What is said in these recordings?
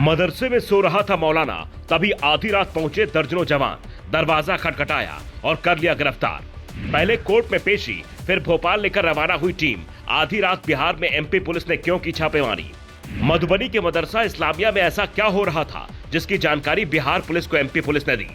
मदरसे में सो रहा था मौलाना, तभी आधी रात पहुंचे दर्जनों जवान, दरवाजा खटखटाया और कर लिया गिरफ्तार। पहले कोर्ट में पेशी, फिर भोपाल लेकर रवाना हुई टीम। आधी रात बिहार में एमपी पुलिस ने क्यों की छापेमारी? मधुबनी के मदरसा इस्लामिया में ऐसा क्या हो रहा था जिसकी जानकारी बिहार पुलिस को एमपी पुलिस ने दी?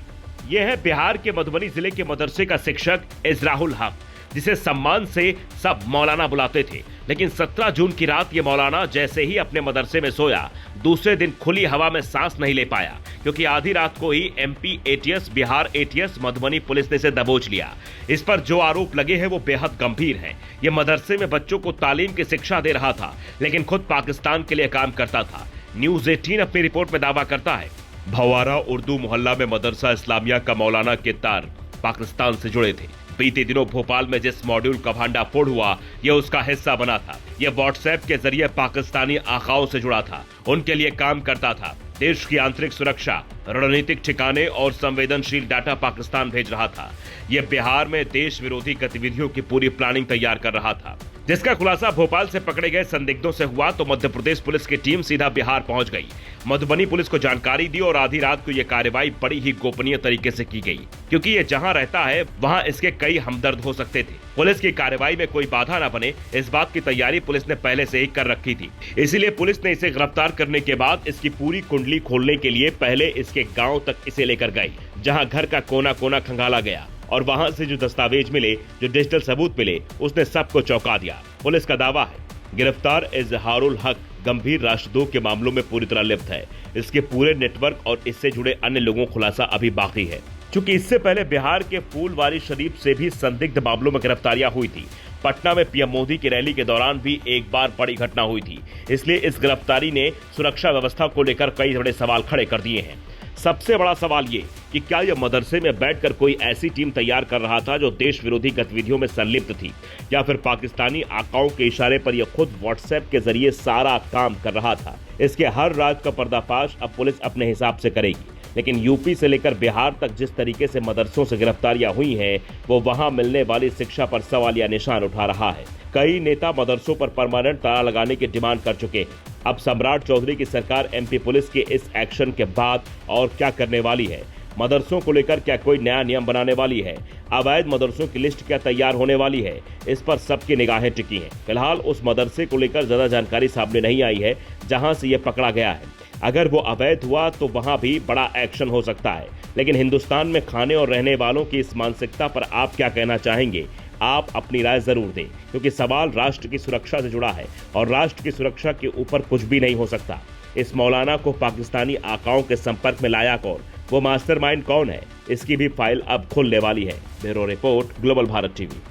यह है बिहार के मधुबनी जिले के मदरसे का शिक्षक इजराहुल हक, जिसे सम्मान से सब मौलाना बुलाते थे। लेकिन 17 जून की रात ये मौलाना जैसे ही अपने मदरसे में सोया, दूसरे दिन खुली हवा में सांस नहीं ले पाया, क्योंकि आधी रात को ही MP ATS, Bihar ATS, Madhubani police ने इसे दबोच लिया। इस पर जो आरोप लगे हैं वो बेहद गंभीर हैं। ये मदरसे में बच्चों को तालीम की शिक्षा दे रहा था, लेकिन खुद पाकिस्तान के लिए काम करता था। न्यूज 18 अपनी रिपोर्ट में दावा करता है, भवारा उर्दू मोहल्ला में मदरसा इस्लामिया का मौलाना के तार पाकिस्तान से जुड़े थे। बीते दिनों भोपाल में जिस मॉड्यूल का भांडाफोड़ हुआ, यह उसका हिस्सा बना था। यह व्हाट्सएप के जरिए पाकिस्तानी आकाओं से जुड़ा था, उनके लिए काम करता था। देश की आंतरिक सुरक्षा, रणनीतिक ठिकाने और संवेदनशील डाटा पाकिस्तान भेज रहा था। यह बिहार में देश विरोधी गतिविधियों की पूरी प्लानिंग तैयार कर रहा था, जिसका खुलासा भोपाल से पकड़े गए संदिग्धों से हुआ तो मध्य प्रदेश पुलिस की टीम सीधा बिहार पहुंच गई। मधुबनी पुलिस को जानकारी दी और आधी रात को यह कार्रवाई बड़ी ही गोपनीय तरीके से की गई, क्योंकि ये जहां रहता है वहां इसके कई हमदर्द हो सकते थे। पुलिस की कार्रवाई में कोई बाधा न बने, इस बात की तैयारी पुलिस ने पहले से ही कर रखी थी। इसीलिए पुलिस ने इसे गिरफ्तार करने के बाद इसकी पूरी कुंडली खोलने के लिए पहले इसके गाँव तक इसे लेकर गई, जहाँ घर का कोना कोना खंगाला गया और वहां से जो दस्तावेज मिले, जो डिजिटल सबूत मिले, उसने सबको चौंका दिया। पुलिस का दावा है, गिरफ्तार इजहारुल हक गंभीर राष्ट्रद्रोह के मामलों में पूरी तरह लिप्त है। इसके पूरे नेटवर्क और इससे जुड़े अन्य लोगों खुलासा अभी बाकी है। चूंकि इससे पहले बिहार के फूलवारी शरीफ से भी संदिग्ध मामलों में गिरफ्तारियां हुई थी। पटना में पीएम मोदी की रैली के दौरान भी एक बार बड़ी घटना हुई थी। इसलिए इस गिरफ्तारी ने सुरक्षा व्यवस्था को लेकर कई बड़े सवाल खड़े कर दिए हैं। सबसे बड़ा सवाल ये कि क्या यह मदरसे में बैठकर कोई ऐसी टीम तैयार कर रहा था जो देश विरोधी गतिविधियों में संलिप्त थी, या फिर पाकिस्तानी आकाओं के इशारे पर यह खुद व्हाट्सएप के जरिए सारा काम कर रहा था। इसके हर राज का पर्दाफाश अब पुलिस अपने हिसाब से करेगी। लेकिन यूपी से लेकर बिहार तक जिस तरीके से मदरसों से गिरफ्तारियां हुई हैं, वो वहां मिलने वाली शिक्षा पर सवालिया निशान उठा रहा है। कई नेता मदरसों पर परमानेंट ताला लगाने की डिमांड कर चुके हैं। अब सम्राट चौधरी की सरकार एमपी पुलिस के इस एक्शन के बाद और क्या करने वाली है? मदरसों को लेकर क्या कोई नया नियम बनाने वाली है? अवैध मदरसों की लिस्ट क्या तैयार होने वाली है? इस पर सबकी निगाहें टिकी हैं। फिलहाल उस मदरसे को लेकर ज्यादा जानकारी सामने नहीं आई है जहां से यह पकड़ा गया है। अगर वो अवैध हुआ तो वहां भी बड़ा एक्शन हो सकता है। लेकिन हिंदुस्तान में खाने और रहने वालों की इस मानसिकता पर आप क्या कहना चाहेंगे? आप अपनी राय जरूर दें, क्योंकि सवाल राष्ट्र की सुरक्षा से जुड़ा है और राष्ट्र की सुरक्षा के ऊपर कुछ भी नहीं हो सकता। इस मौलाना को पाकिस्तानी आकाओं के संपर्क में लाया कौन? वो मास्टरमाइंड कौन है? इसकी भी फाइल अब खुलने वाली है। Bureau report, global Bharat TV.